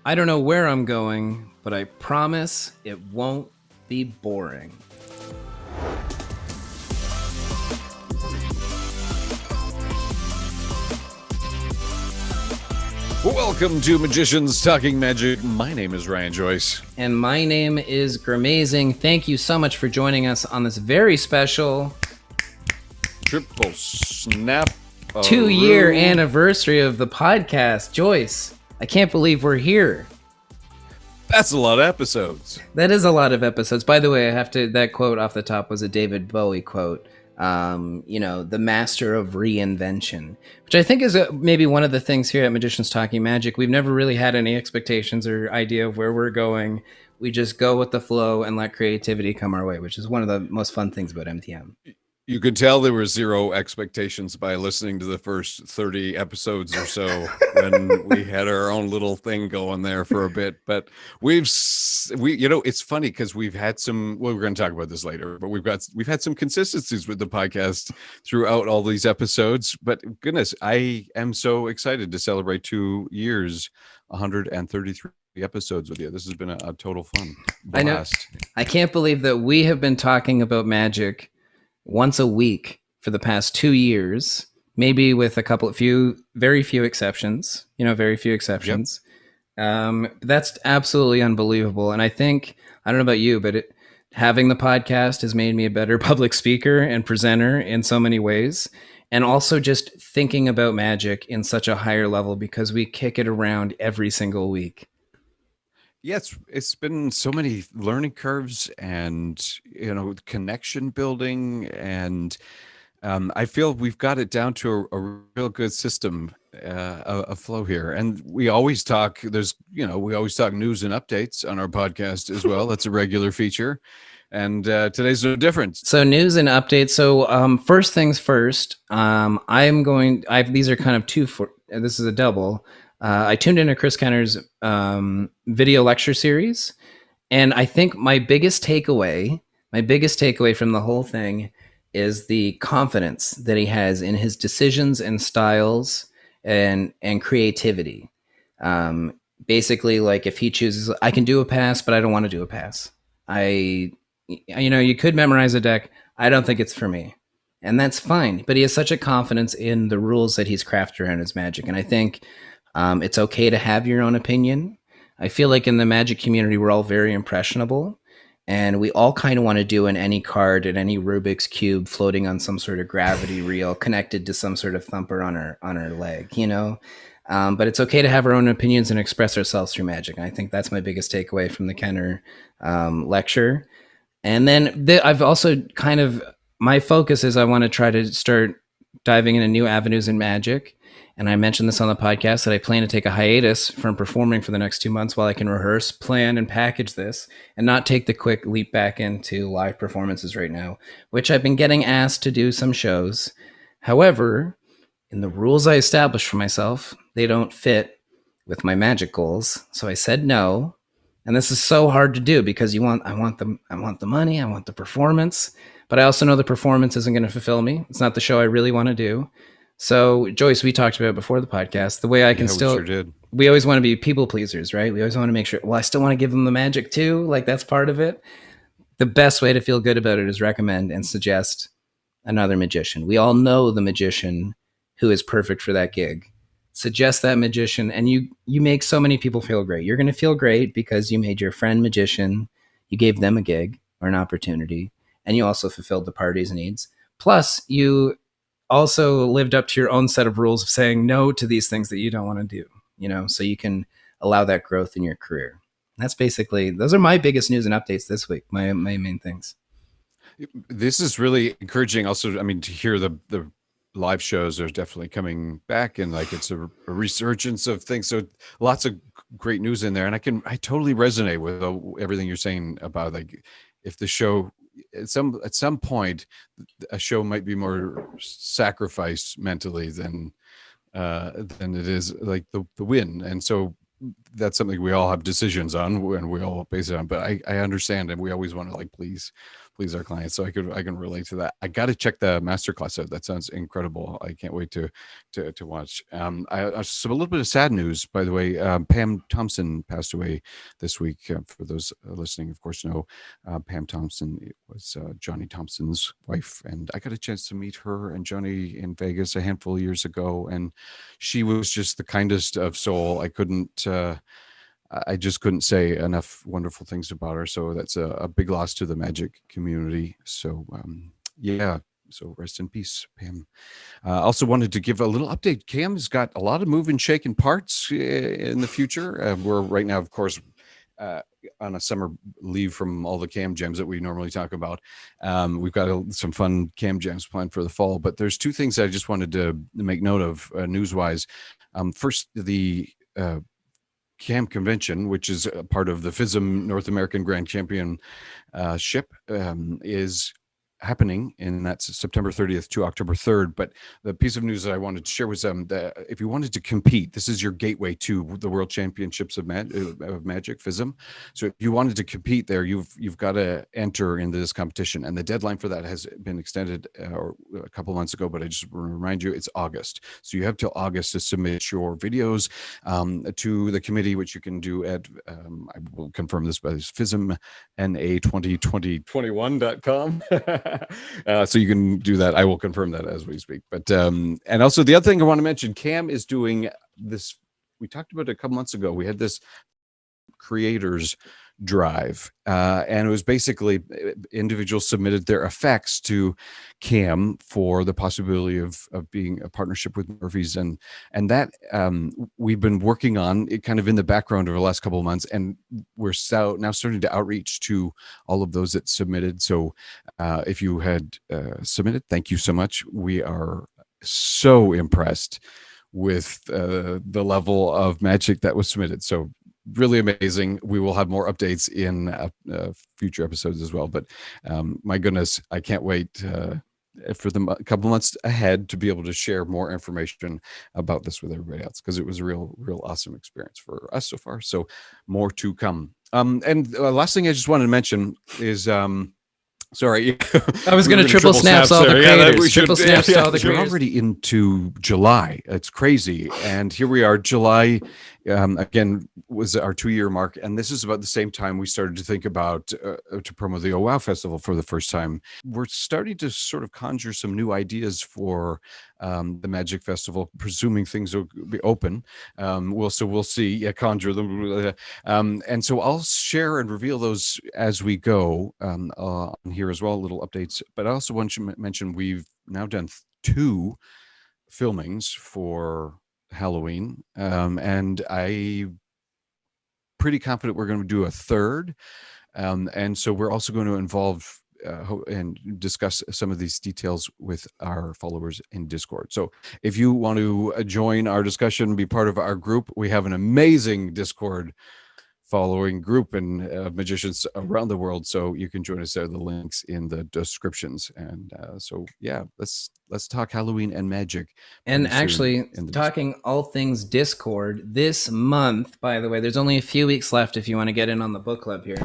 I don't know where I'm going, but I promise it won't be boring. Welcome to Magicians Talking Magic. My name is Ryan Joyce. And my name is Graemazing. Thank you so much for joining us on this very special Triple snap. 2-year anniversary of the podcast. Joyce, I can't believe we're here. That's a lot of episodes. That is a lot of episodes. By the way, that quote off the top was a David Bowie quote. The master of reinvention, which I think is maybe one of the things here at Magicians Talking Magic. We've never really had any expectations or idea of where we're going. We just go with the flow and let creativity come our way, which is one of the most fun things about MTM. You could tell there were zero expectations by listening to the first 30 episodes or so when we had our own little thing going there for a bit. But it's funny because we've had we're going to talk about this later, but we've had some consistencies with the podcast throughout all these episodes. But goodness, I am so excited to celebrate 2 years, 133 episodes with you. This has been a total fun blast. I know. I can't believe that we have been talking about magic once a week for the past 2 years, maybe with very few exceptions, Yep. That's absolutely unbelievable. And I think, I don't know about you, but having the podcast has made me a better public speaker and presenter in so many ways. And also just thinking about magic in such a higher level because we kick it around every single week. Yes, it's been so many learning curves and, connection building. And I feel we've got it down to a real good system, a flow here. And we always talk, we always talk news and updates on our podcast as well. That's a regular feature. And today's no different. So news and updates. So first things first, these are kind of this is a double. I tuned into Chris Kenner's video lecture series, and I think my biggest takeaway from the whole thing is the confidence that he has in his decisions and styles and creativity. Basically, like if he chooses, I can do a pass, but I don't want to do a pass. You could memorize a deck. I don't think it's for me. And that's fine. But he has such a confidence in the rules that he's crafted around his magic. And I think it's okay to have your own opinion. I feel like in the magic community, we're all very impressionable. And we all kind of want to do any card and any Rubik's Cube floating on some sort of gravity reel connected to some sort of thumper on our leg, But it's okay to have our own opinions and express ourselves through magic. And I think that's my biggest takeaway from the Kenner lecture. And then I've also my focus is I want to try to start diving into new avenues in magic. And I mentioned this on the podcast that I plan to take a hiatus from performing for the next 2 months while I can rehearse, plan, and package this and not take the quick leap back into live performances right now, which I've been getting asked to do some shows. However, in the rules I established for myself, they don't fit with my magic goals. So I said no. And this is so hard to do because I want the money, I want the performance, but I also know the performance isn't going to fulfill me. It's not the show I really want to do. So Joyce, we talked about before the podcast, the way I can we always want to be people pleasers, right? We always want to make sure, I still want to give them the magic too. Like that's part of it. The best way to feel good about it is recommend and suggest another magician. We all know the magician who is perfect for that gig. Suggest that magician and you make so many people feel great. You're going to feel great because you made your friend magician, you gave them a gig or an opportunity, and you also fulfilled the party's needs. Plus, you also lived up to your own set of rules of saying no to these things that you don't want to do, so you can allow that growth in your career. That's basically, those are my biggest news and updates this week, my main things. This is really encouraging also, to hear the live shows are definitely coming back and it's a resurgence of things. So lots of great news in there. And I totally resonate with everything you're saying about if the show at some point, a show might be more sacrificed mentally than it is like the win. And so that's something we all have decisions on and we all base it on, but I understand. And we always want to please please our clients. So I can relate to that. I got to check the masterclass out. That sounds incredible. I can't wait to watch. So a little bit of sad news, by the way. Pam Thompson passed away this week. For those listening, of course, know Pam Thompson was Johnny Thompson's wife, and I got a chance to meet her and Johnny in Vegas a handful of years ago, and she was just the kindest of soul. I just couldn't say enough wonderful things about her. So that's a big loss to the magic community. So yeah. So rest in peace, Pam. Also wanted to give a little update. Cam's got a lot of moving, shaking parts in the future. We're right now, of course, on a summer leave from all the cam jams that we normally talk about. We've got some fun cam jams planned for the fall, but there's two things I just wanted to make note of news-wise. First, the Cam Convention, which is a part of the FISM North American Grand Championship, is happening, and that's September 30th to October 3rd. But the piece of news that I wanted to share was that if you wanted to compete, this is your gateway to the World Championships of Magic, FISM. So if you wanted to compete there, you've got to enter into this competition, and the deadline for that has been extended a couple months ago. But I just want to remind you, it's August, so you have till August to submit your videos to the committee, which you can do at I will confirm this by FISMNA202021.com. So you can do that. I will confirm that as we speak. But and also the other thing I want to mention, Cam is doing this. We talked about it a couple months ago. We had this creators drive, and it was basically individuals submitted their effects to Cam for the possibility of being a partnership with Murphy's, and that we've been working on it kind of in the background over the last couple of months, and we're now starting to outreach to all of those that submitted. So if you had submitted, thank you so much. We are so impressed with the level of magic that was submitted. So really amazing. We will have more updates in future episodes as well. But my goodness, I can't wait for the couple months ahead to be able to share more information about this with everybody else, because it was a real awesome experience for us so far. So more to come. And last thing I just wanted to mention is sorry, I was going to triple snaps all the creators. Triple snaps all the creators. We're already into July. It's crazy, and here we are. July again was our 2-year mark, and this is about the same time we started to think about to promote the WoW Festival for the first time. We're starting to sort of conjure some new ideas for the Magic Festival, presuming things will be open. We'll see. Yeah, conjure them, and so I'll share and reveal those as we go on here as well, little updates. But I also want to mention we've now done 2 filmings for Halloween, and I'm pretty confident we're going to do a third, and so we're also going to involve and discuss some of these details with our followers in Discord. So if you want to join our discussion, be part of our group, we have an amazing Discord following group and magicians around the world, so you can join us there. The links in the descriptions. And so yeah, let's talk Halloween and magic. And actually, talking all things Discord this month, by the way, there's only a few weeks left if you want to get in on the book club here.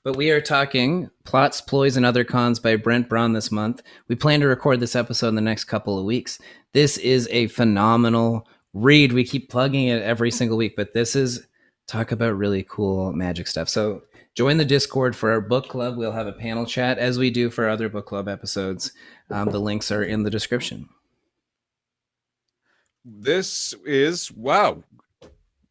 But we are talking Plots, Ploys, and Other Cons by Brent Braun this month. We plan to record this episode in the next couple of weeks. This is a phenomenal read. We keep plugging it every single week, but this is talk about really cool magic stuff. So join the Discord for our book club. We'll have a panel chat as we do for other book club episodes. The links are in the description. This is, wow,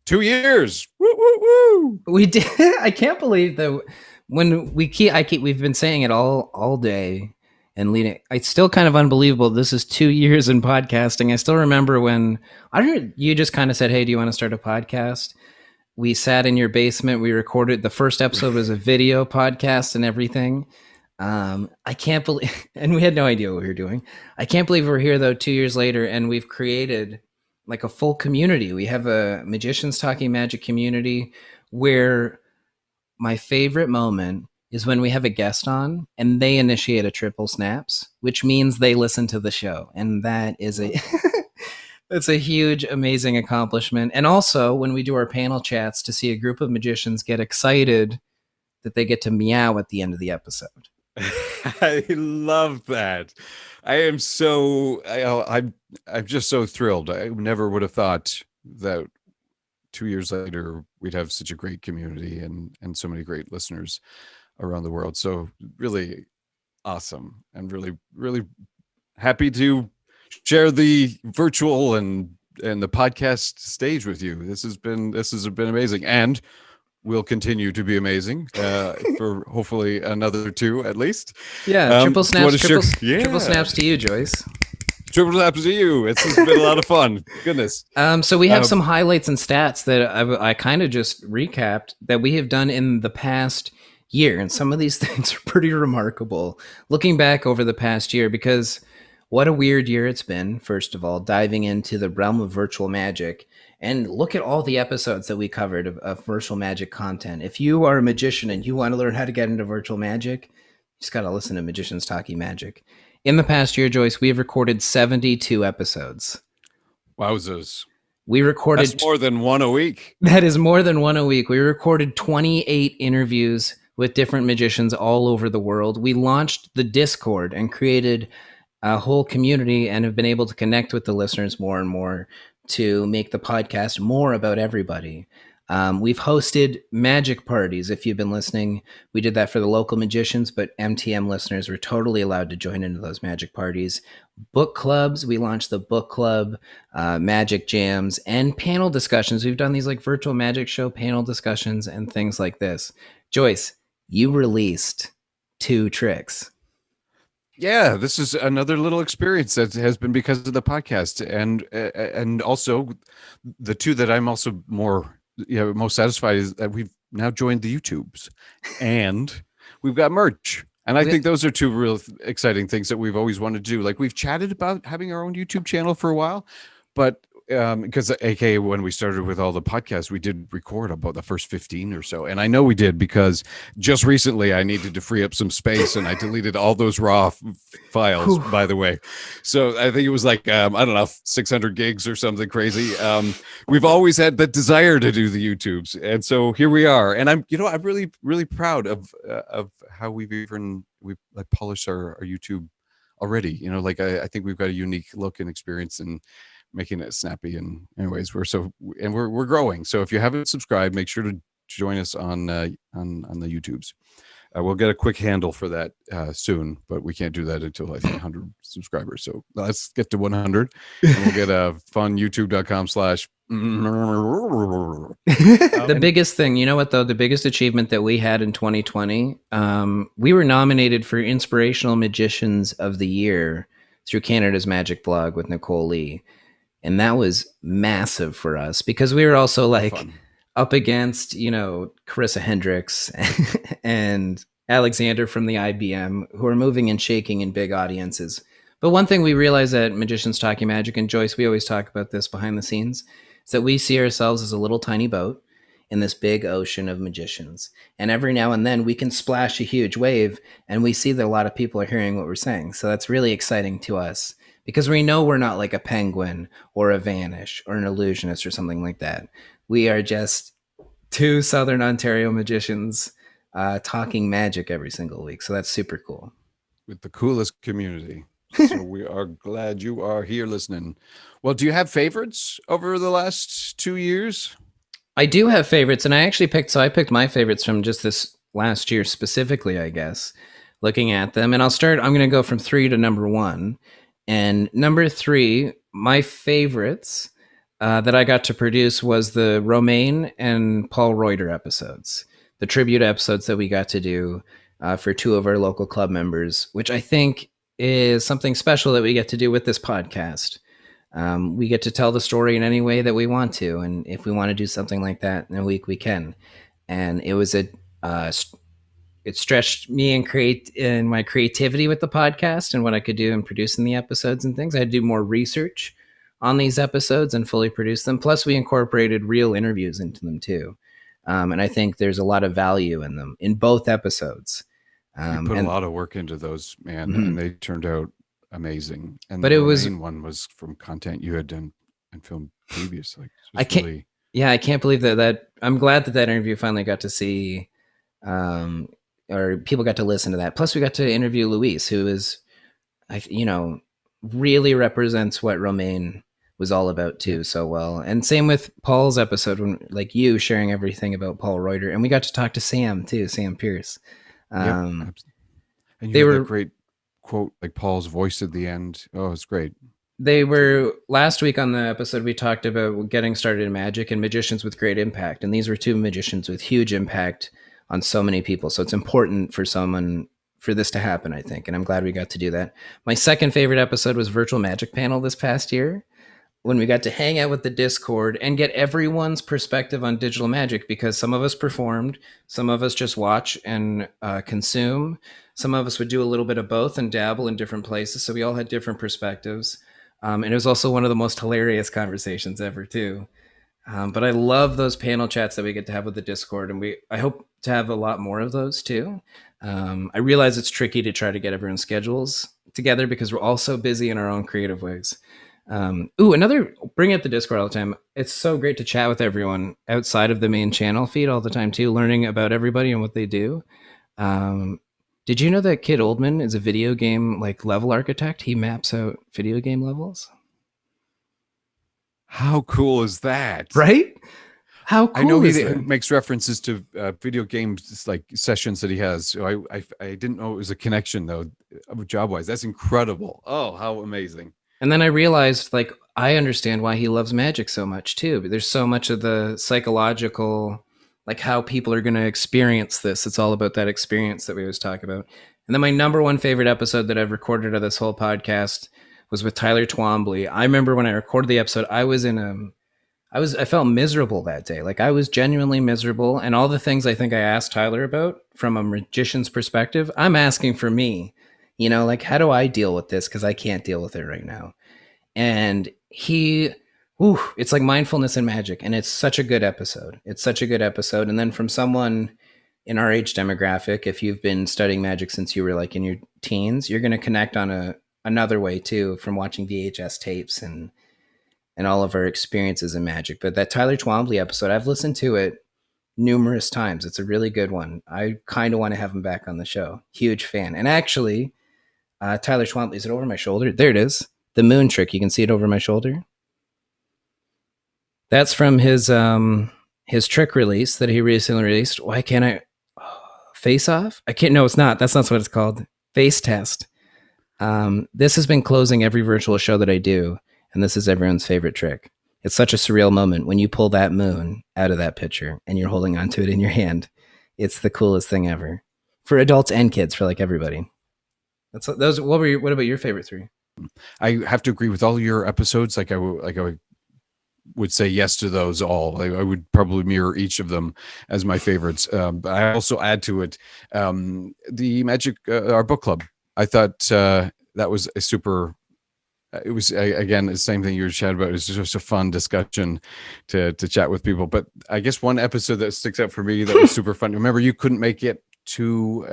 2 years. Woo, woo, woo. We did. I can't believe that when we've been saying it all day and leading. It's still kind of unbelievable. This is 2 years in podcasting. I still remember when you just kind of said, "Hey, do you want to start a podcast?" We sat in your basement. We recorded. The first episode was a video podcast and everything. I can't believe, and we had no idea what we were doing. I can't believe we're here though 2 years later, and we've created like a full community. We have a Magicians Talking Magic community where my favorite moment is when we have a guest on and they initiate a triple snaps, which means they listen to the show. And that is that's a huge, amazing accomplishment. And also when we do our panel chats, to see a group of magicians get excited that they get to meow at the end of the episode. I love that. I'm just so thrilled. I never would have thought that 2 years later we'd have such a great community and so many great listeners around the world. So really awesome, and really, really happy to share the virtual and the podcast stage with you. This has been amazing, and will continue to be amazing for hopefully another 2 at least. Yeah, triple snaps, triple Yeah. snaps to you, Joyce. Triple snaps to you. It's been a lot of fun. Goodness. So we have some highlights and stats that I kind of just recapped that we have done in the past year, and some of these things are pretty remarkable looking back over the past year, because what a weird year it's been. First of all, diving into the realm of virtual magic, and look at all the episodes that we covered of virtual magic content. If you are a magician and you want to learn how to get into virtual magic, you just got to listen to Magicians Talking Magic. In the past year, Joyce, we have recorded 72 episodes. Wowzers. We recorded... That's more than one a week. That is more than one a week. We recorded 28 interviews with different magicians all over the world. We launched the Discord and created a whole community and have been able to connect with the listeners more and more to make the podcast more about everybody. We've hosted magic parties. If you've been listening, we did that for the local magicians, but MTM listeners were totally allowed to join into those magic parties. Book clubs. We launched the book club, magic jams, and panel discussions. We've done these like virtual magic show panel discussions and things like this. Joyce, you released 2 tricks. Yeah, this is another little experience that has been because of the podcast, and also the 2 that I'm also most satisfied is that we've now joined the YouTubes, and we've got merch. And I think those are 2 real exciting things that we've always wanted to do. Like, we've chatted about having our own YouTube channel for a while, but because AKA when we started with all the podcasts, we did record about the first 15 or so. And I know we did because just recently I needed to free up some space and I deleted all those raw files, by the way. So I think it was like, I don't know, 600 gigs or something crazy. We've always had that desire to do the YouTubes. And so here we are. And I'm really, really proud of how we've polished our YouTube already. I think we've got a unique look and experience and making it snappy. And anyways, we're growing. So if you haven't subscribed, make sure to join us on the YouTubes. We'll get a quick handle for that soon, but we can't do that until I think 100 subscribers. So let's get to 100 and we'll get a fun youtube.com/ The biggest thing, you know what though, the biggest achievement that we had in 2020, we were nominated for Inspirational Magicians of the Year through Canada's Magic Blog with Nicole Lee. And that was massive for us because we were also like up against, Carissa Hendricks and Alexander from the IBM, who are moving and shaking in big audiences. But one thing we realized at Magicians Talking Magic, and Joyce, we always talk about this behind the scenes, is that we see ourselves as a little tiny boat in this big ocean of magicians. And every now and then we can splash a huge wave and we see that a lot of people are hearing what we're saying. So that's really exciting to us. Because we know we're not like a penguin or a vanish or an illusionist or something like that. We are just 2 Southern Ontario magicians talking magic every single week. So that's super cool. With the coolest community. So we are glad you are here listening. Well, do you have favorites over the last 2 years? I do have favorites. And I picked my favorites from just this last year specifically, I guess, looking at them. And I'm going to go from 3 to number 1. And number 3, my favorites that I got to produce was the Romaine and Paul Reuter episodes, the tribute episodes that we got to do for 2 of our local club members, which I think is something special that we get to do with this podcast. We get to tell the story in any way that we want to. And if we want to do something like that in a week, we can. And it was it stretched me in my creativity with the podcast and what I could do in producing the episodes and things. I had to do more research on these episodes and fully produce them. Plus, we incorporated real interviews into them too. And I think there's a lot of value in them in both episodes. You put a lot of work into those, man, and they turned out amazing. And but the main one was from content you had done and filmed previously. I can't believe that I'm glad that interview finally got to see um, or people got to listen to that. Plus, we got to interview Luis, who is, really represents what Romaine was all about Yeah. too so well. And same with Paul's episode, when like you sharing everything about Paul Reuter, and we got to talk to Sam too, Sam Pierce. Yep. Um, And you they had that were great quote, like Paul's voice at the end. Oh, it's great. They were last week on the episode. We talked about getting started in magic and magicians with great impact, and these were two magicians with huge impact on so many people. So it's important for someone for this to happen, I think, and I'm glad we got to do that. My second favorite episode was Virtual Magic Panel this past year, when we got to hang out with the Discord and get everyone's perspective on digital magic, because some of us performed, some of us just watch and consume, some of us would do a little bit of both and dabble in different places. So we all had different perspectives. And it was also one of the most hilarious conversations ever, too. But I love those panel chats that we get to have with the Discord, and I hope to have a lot more of those too. I realize it's tricky to try to get everyone's schedules together because we're all so busy in our own creative ways. Bring up the Discord all the time. It's so great to chat with everyone outside of the main channel feed all the time too, learning about everybody and what they do. Did you know that Kid Oldman is a video game like level architect? He maps out video game levels. How cool is that? Right? How cool I know is he that? makes references to video games like sessions that he has. So I didn't know it was a connection though, job wise. That's incredible. Oh, how amazing! And then I realized, like, I understand why he loves magic so much too. But there's so much of the psychological, like how people are going to experience this. It's all about that experience that we always talk about. And then my number one favorite episode that I've recorded of this whole podcast was with Tyler Twombly. I remember when I recorded the episode, I felt miserable that day. Like I was genuinely miserable. And all the things I think I asked Tyler about from a magician's perspective, I'm asking for me. Like, how do I deal with this? Because I can't deal with it right now. And it's like mindfulness and magic. And it's such a good episode. And then from someone in our age demographic, if you've been studying magic since you were like in your teens, you're going to connect on another way too, from watching VHS tapes and all of our experiences in magic. But that Tyler Twombly episode, I've listened to it numerous times. It's a really good one. I kind of want to have him back on the show. Huge fan. And actually, Tyler Twombly, is it over my shoulder? There it is. The moon trick. You can see it over my shoulder. That's from his trick release that he recently released. Why can't I? Face Off? I can't. No, it's not. That's not what it's called. Face Test. This has been closing every virtual show that I do. And this is everyone's favorite trick. It's such a surreal moment when you pull that moon out of that picture and you're holding onto it in your hand. It's the coolest thing ever for adults and kids, for like everybody. What about your favorite three? I have to agree with all your episodes. I would say yes to those all. I would probably mirror each of them as my favorites. But I also add to it the Magic, our book club. I thought that was a super. It was again the same thing you were chatting about. It was just a fun discussion to chat with people. But I guess one episode that sticks out for me that was super fun. Remember, you couldn't make it to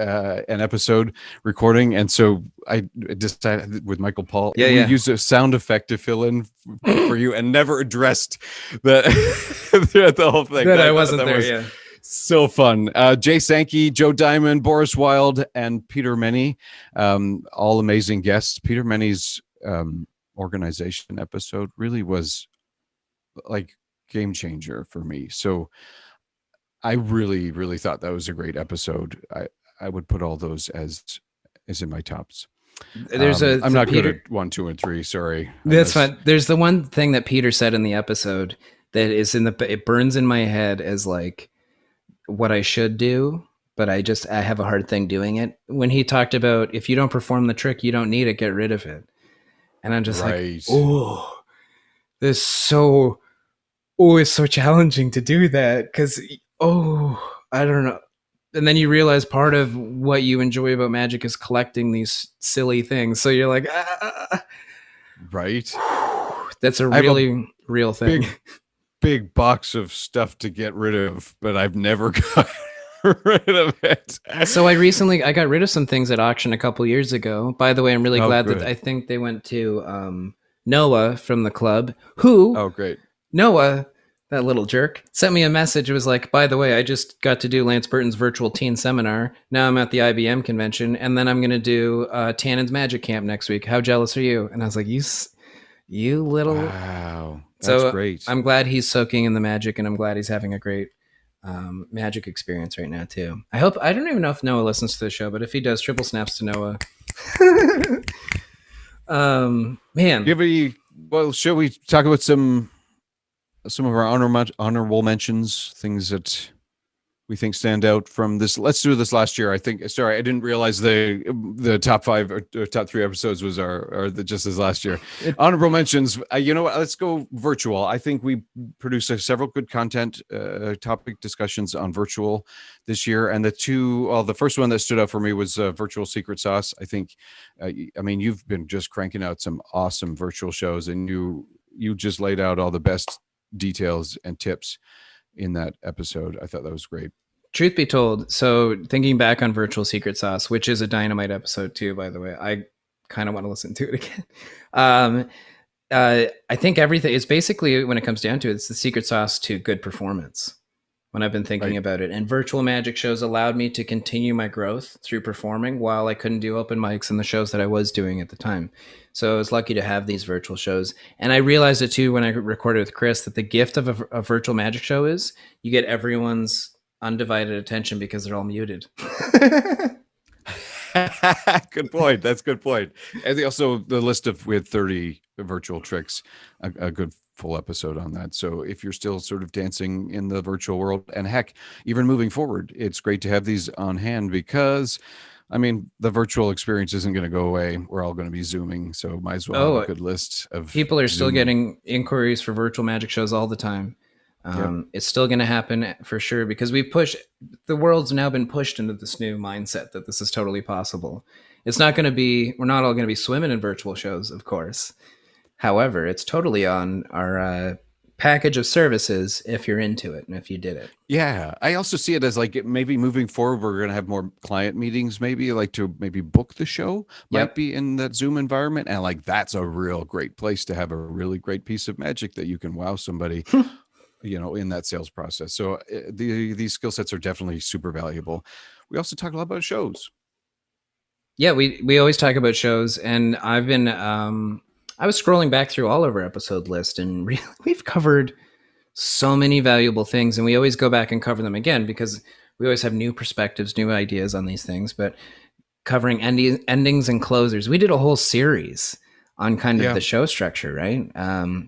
an episode recording, and so I decided with Michael Paul, we used a sound effect to fill in for you, and never addressed the the whole thing. That I wasn't there. So fun. Jay Sankey, Joe Diamond, Boris Wilde, and Peter Menny, all amazing guests. Peter Menny's organization episode really was like game changer for me. So I really, really thought that was a great episode. I would put all those as in my tops. I'm not good at 1, 2, and 3. Sorry. That's fine. There's the one thing that Peter said in the episode that is it burns in my head as like what I should do, but I have a hard thing doing it. When he talked about if you don't perform the trick, you don't need it, get rid of it. And I'm just like, oh, it's so challenging to do that because, I don't know. And then you realize part of what you enjoy about magic is collecting these silly things. So you're like, right. That's a really real thing. Big box of stuff to get rid of, but I've never got rid of it. So I got rid of some things at auction a couple years ago. By the way, I'm really glad that I think they went to Noah from the club, who great. Noah, That little jerk sent me a message. It was like, by the way, I just got to do Lance Burton's virtual teen seminar. Now I'm at the IBM convention, and then I'm going to do Tannen's Magic Camp next week. How jealous are you? And I was like, you little. Wow, that's So great. I'm glad he's soaking in the magic, and I'm glad he's having a great magic experience right now too. I hope. I don't even know if Noah listens to the show, but if he does, triple snaps to Noah. Man, Well, shall we talk about some of our honorable mentions, things that we think stand out from this? Let's do this last year. I think. Sorry, I didn't realize the top 5 or top 3 episodes was just as last year. Honorable mentions. You know what? Let's go virtual. I think we produced several good content topic discussions on virtual this year, and the first one that stood out for me was virtual secret sauce. I think. I mean, you've been just cranking out some awesome virtual shows, and you just laid out all the best details and tips in that episode. I thought that was great. Truth be told, so thinking back on Virtual Secret Sauce, which is a dynamite episode too, by the way, I kind of want to listen to it again. I think everything is basically, when it comes down to it, it's the secret sauce to good performance. When I've been thinking about it, and virtual magic shows allowed me to continue my growth through performing while I couldn't do open mics in the shows that I was doing at the time. So I was lucky to have these virtual shows. And I realized it too when I recorded with Chris, that the gift of a virtual magic show is you get everyone's undivided attention because they're all muted. Good point. That's a good point. And also the list with 30 virtual tricks, a good full episode on that. So if you're still sort of dancing in the virtual world, and heck, even moving forward, it's great to have these on hand, because I mean, the virtual experience isn't going to go away. We're all going to be Zooming. So might as well have a good list of people are still getting inquiries for virtual magic shows all the time. It's still going to happen for sure, because the world's now been pushed into this new mindset that this is totally possible. It's not going to be, we're not all going to be swimming in virtual shows, of course. However, it's totally on our package of services if you're into it and if you did it. Yeah. I also see it as like maybe moving forward, we're going to have more client meetings, maybe like to maybe book the show might be in that Zoom environment. And like, that's a real great place to have a really great piece of magic that you can wow somebody. In that sales process. So these skill sets are definitely super valuable. We also talk a lot about shows. Yeah, we always talk about shows, and I've been I was scrolling back through all of our episode list, and really, we've covered so many valuable things, and we always go back and cover them again because we always have new perspectives, new ideas on these things. But covering endings and closers, we did a whole series on kind of the show structure, right?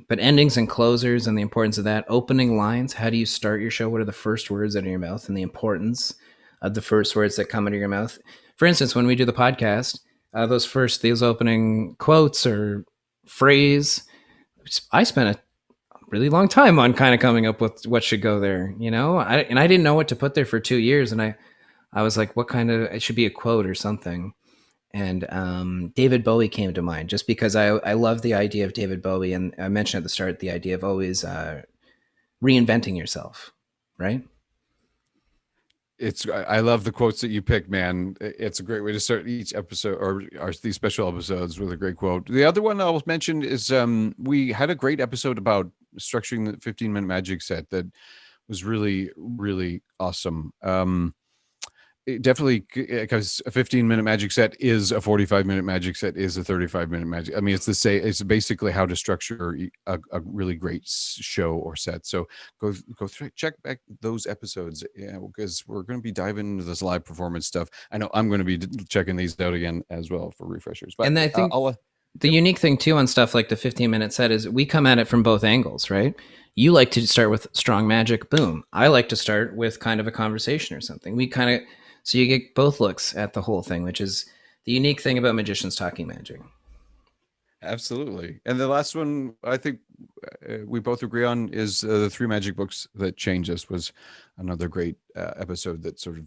But endings and closers and the importance of that. Opening lines, how do you start your show? What are the first words out of your mouth, and the importance of the first words that come out of your mouth? For instance, when we do the podcast, those opening quotes or phrase, I spent a really long time on kind of coming up with what should go there, I didn't know what to put there for 2 years. And I was like, it should be a quote or something. And David Bowie came to mind, just because I love the idea of David Bowie. And I mentioned at the start the idea of always reinventing yourself, right? I love the quotes that you pick, man. It's a great way to start each episode, or these special episodes, with a great quote. The other one I'll mention is we had a great episode about structuring the 15-minute magic set that was really, really awesome. It definitely, because a 15-minute magic set is a 45-minute magic set is a 35-minute magic. I mean, it's the same. It's basically how to structure a really great show or set. So go check back those episodes, because we're going to be diving into this live performance stuff. I know I'm going to be checking these out again as well for refreshers. But and I think the unique thing too on stuff like the 15-minute set is we come at it from both angles, right? You like to start with strong magic, boom. I like to start with kind of a conversation or something. So you get both looks at the whole thing, which is the unique thing about Magicians Talking Magic. Absolutely. And the last one I think we both agree on is the 3 magic books that changed us was another great episode that sort of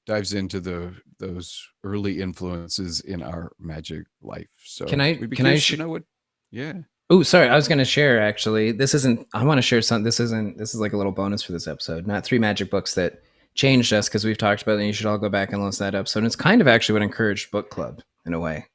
dives into those early influences in our magic life. So can I know what? Yeah. Oh, sorry. I was going to share, actually. I want to share something. This is like a little bonus for this episode. Not 3 magic books that changed us, because we've talked about it, and you should all go back and listen to that episode. And it's kind of actually what encouraged book club in a way.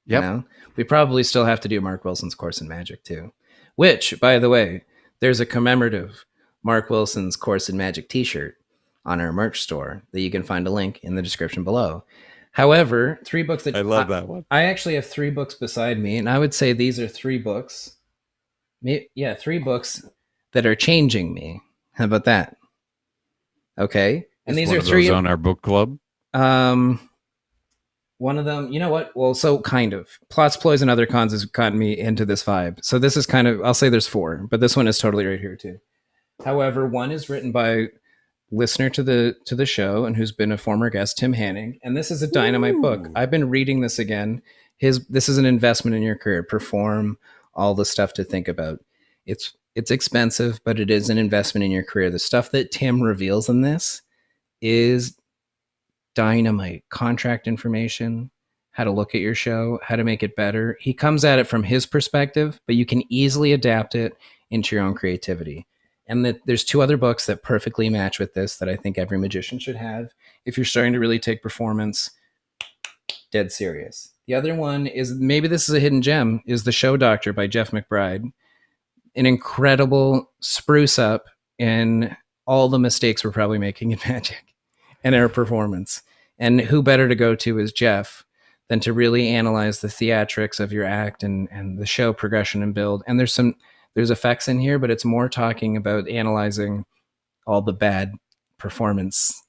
Yeah. We probably still have to do Mark Wilson's course in magic too, which, by the way, there's a commemorative Mark Wilson's Course in Magic t-shirt on our merch store that you can find a link in the description below. However, three books that I love that one. I actually have three books beside me, and I would say these are three books. Yeah, three books that are changing me. How about that? Okay. And Is these one are of three those on our book club. One of them, you know what? Well, so kind of. Plots, Ploys, and Other Cons has gotten me into this vibe. So this is kind of, I'll say there's four, but this one is totally right here too. However, one is written by listener to the show and who's been a former guest, Tim Hanning, and this is a dynamite book. I've been reading this again. This is an investment in your career. Perform, all the stuff to think about. It's expensive, but it is an investment in your career. The stuff that Tim reveals in this is dynamite. Contract information, how to look at your show, how to make it better. He comes at it from his perspective, but you can easily adapt it into your own creativity. And there's two other books that perfectly match with this that I think every magician should have if you're starting to really take performance dead serious. The other one is, maybe this is a hidden gem, is The Show Doctor by Jeff McBride. An incredible spruce up in all the mistakes we're probably making in magic and our performance. And who better to go to is Jeff than to really analyze the theatrics of your act and the show progression and build. And there's effects in here, but it's more talking about analyzing all the bad performance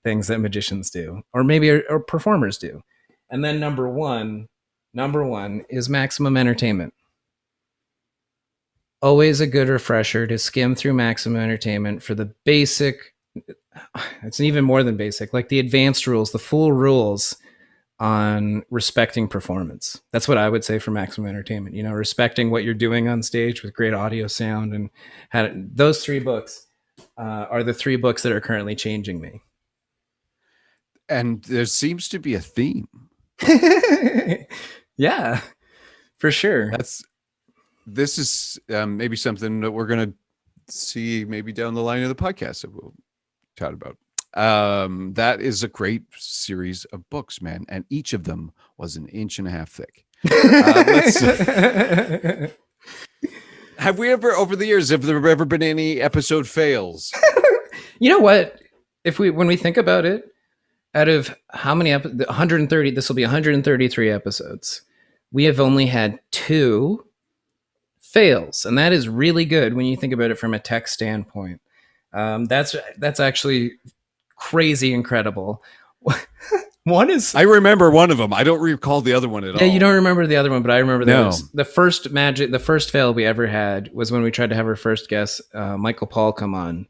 things that magicians do, or maybe or performers do. And then number one is Maximum Entertainment. Always a good refresher to skim through Maximum Entertainment for the basic, it's even more than basic, like the advanced rules, the full rules on respecting performance. That's what I would say for Maximum Entertainment. You know, respecting what you're doing on stage with great audio, sound, and those three books are the three books that are currently changing me. And there seems to be a theme. Yeah, for sure. This is maybe something that we're going to see maybe down the line of the podcast that we'll chat about. That is a great series of books, man. And each of them was 1.5 inches thick. Have we ever, over the years, have there ever been any episode fails? You know what? When we think about it, out of how many 130, this will be 133 episodes. We have only had 2 fails, and that is really good when you think about it from a tech standpoint. That's actually crazy incredible. One is, I remember one of them. I don't recall the other one at all. Yeah, you don't remember the other one, but I remember those. The first fail we ever had was when we tried to have our first guest, Michael Paul, come on,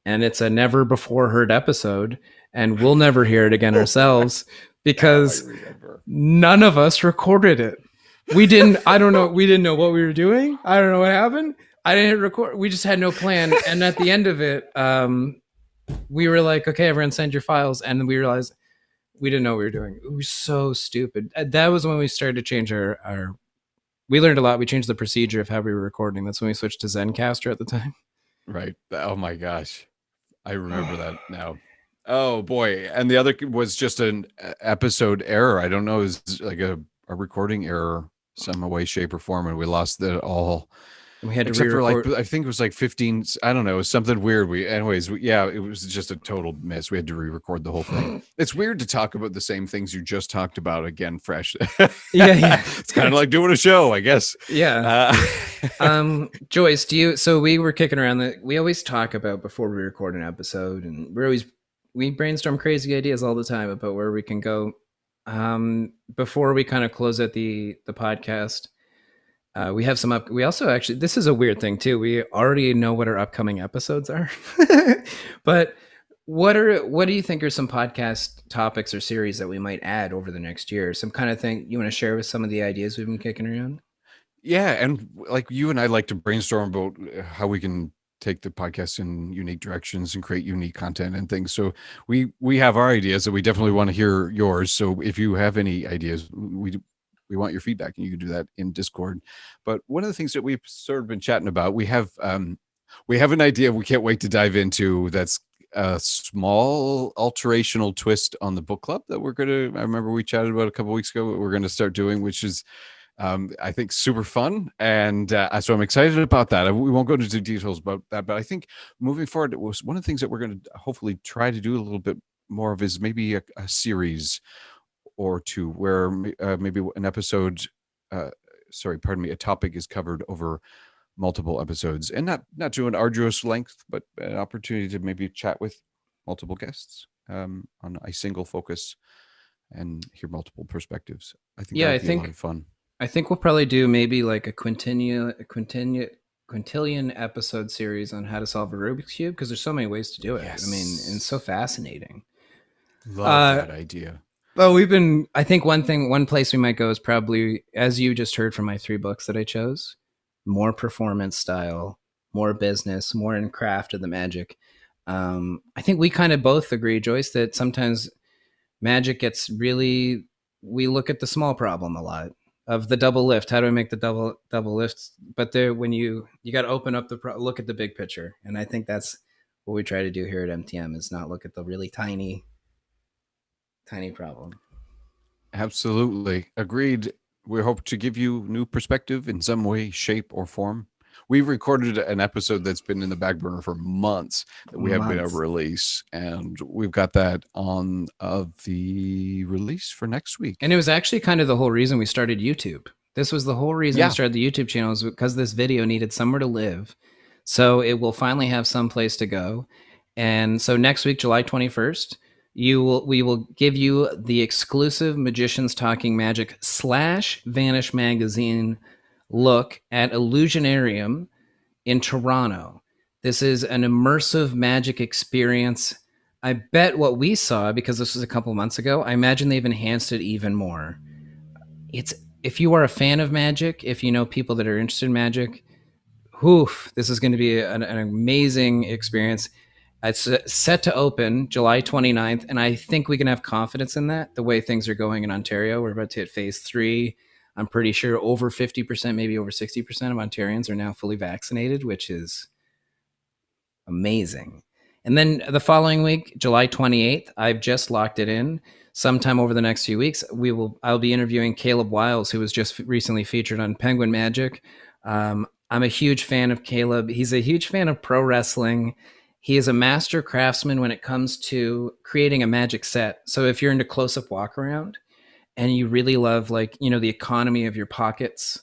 and it's a never before heard episode, and we'll never hear it again ourselves because none of us recorded it. We didn't know what we were doing. I don't know what happened. I didn't record. We just had no plan. And at the end of it, we were like, okay, everyone send your files. And we realized we didn't know what we were doing. It was so stupid. That was when we started to change we learned a lot. We changed the procedure of how we were recording. That's when we switched to Zencaster at the time. Right. Oh my gosh. I remember that now. Oh boy. And the other was just an episode error. I don't know. It was like a recording error some way, shape, or form, and we lost it all. And we had to except for re-record. I think it was like 15. I don't know. It was something weird. It was just a total miss. We had to re-record the whole thing. It's weird to talk about the same things you just talked about again, fresh. Yeah. It's kind of like doing a show, I guess. Yeah. Joyce, so we were kicking around that we always talk about before we record an episode, and we brainstorm crazy ideas all the time about where we can go. Before we kind of close out the podcast, we have we also actually, this is a weird thing too. We already know what our upcoming episodes are, but what do you think are some podcast topics or series that we might add over the next year? Some kind of thing you want to share with some of the ideas we've been kicking around? Yeah. And like you and I like to brainstorm about how we can take the podcast in unique directions and create unique content and things. So we have our ideas, and we definitely want to hear yours. So if you have any ideas, we want your feedback, and you can do that in Discord. But one of the things that we've sort of been chatting about, we have an idea we can't wait to dive into. That's a small alterational twist on the book club that I remember we chatted about a couple of weeks ago, what we're going to start doing, which is I think super fun, and so I'm excited about that. We won't go into details about that, but I think moving forward, it was one of the things that we're going to hopefully try to do a little bit more of is maybe a series or two where maybe an episode, a topic is covered over multiple episodes, and not to an arduous length, but an opportunity to maybe chat with multiple guests on a single focus and hear multiple perspectives. I think that would be a lot of fun. I think we'll probably do maybe like a quintillion episode series on how to solve a Rubik's Cube, because there's so many ways to do it. Yes. I mean, it's so fascinating. Love that idea. Well, I think one place we might go is probably, as you just heard from my 3 books that I chose, more performance style, more business, more in craft of the magic. I think we kind of both agree, Joyce, that sometimes magic gets we look at the small problem a lot of the double lift. How do I make the double lifts? But when you got to open up look at the big picture. And I think that's what we try to do here at MTM, is not look at the really tiny problem. Absolutely. Agreed. We hope to give you new perspective in some way, shape, or form. We've recorded an episode that's been in the back burner for months that we haven't been able to release, and we've got that on the release for next week. And it was actually kind of the whole reason we started YouTube. This was the whole reason we started the YouTube channel, is because this video needed somewhere to live. So it will finally have some place to go. And so next week, July 21st, we will give you the exclusive Magicians Talking Magic / Vanish Magazine look at Illusionarium in Toronto. This is an immersive magic experience. I bet what we saw, because this was a couple months ago, I imagine they've enhanced it even more. If you are a fan of magic, if you know people that are interested in magic, this is going to be an amazing experience. It's set to open July 29th, and I think we can have confidence in that, the way things are going in Ontario. We're about to hit phase 3. I'm pretty sure over 50%, maybe over 60% of Ontarians are now fully vaccinated, which is amazing. And then the following week, July 28th, I've just locked it in. Sometime over the next few weeks, I'll be interviewing Caleb Wiles, who was just recently featured on Penguin Magic. I'm a huge fan of Caleb. He's a huge fan of pro wrestling. He is a master craftsman when it comes to creating a magic set. So if you're into close-up walk around, and you really love, the economy of your pockets,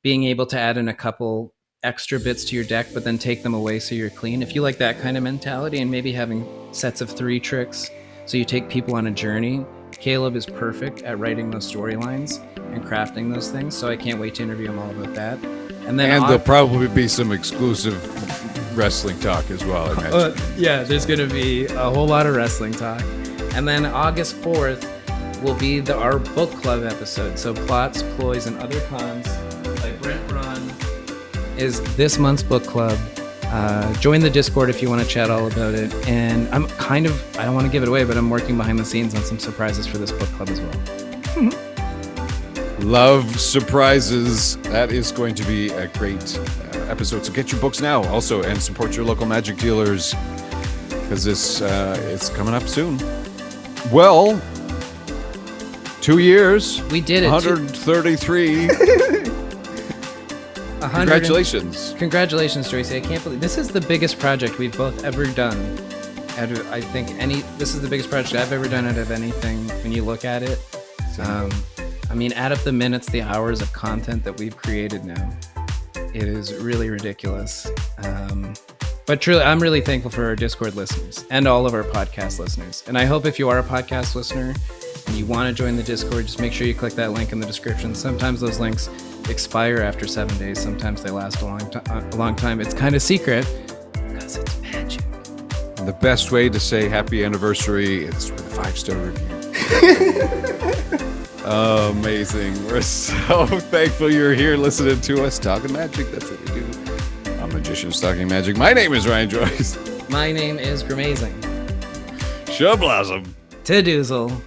being able to add in a couple extra bits to your deck, but then take them away so you're clean. If you like that kind of mentality, and maybe having sets of 3 tricks, so you take people on a journey, Caleb is perfect at writing those storylines and crafting those things. So I can't wait to interview him all about that. And there'll probably be some exclusive wrestling talk as well, I imagine. There's going to be a whole lot of wrestling talk. And then August 4th, will be our book club episode. So Plots, Ploys, and Other Cons by Brent Braun is this month's book club. Join the Discord if you want to chat all about it. And I don't want to give it away, but I'm working behind the scenes on some surprises for this book club as well. Love surprises. That is going to be a great episode. So get your books now also, and support your local magic dealers, because it's coming up soon. Well, 2 years. We did it. 133. Congratulations, Tracy. I can't believe this is the biggest project we've both ever done. This is the biggest project I've ever done out of anything when you look at it. Add up the minutes, the hours of content that we've created now. It is really ridiculous. But truly, I'm really thankful for our Discord listeners and all of our podcast listeners. And I hope if you are a podcast listener and you want to join the Discord, just make sure you click that link in the description. Sometimes those links expire after 7 days. Sometimes they last a long time. It's kind of secret because it's magic. And the best way to say happy anniversary is with a 5-star review. Amazing. We're so thankful you're here listening to us talking magic. That's what we do. I'm Magicians Talking Magic. My name is Ryan Joyce. My name is Graemazing. Shablossom. Tidoozle.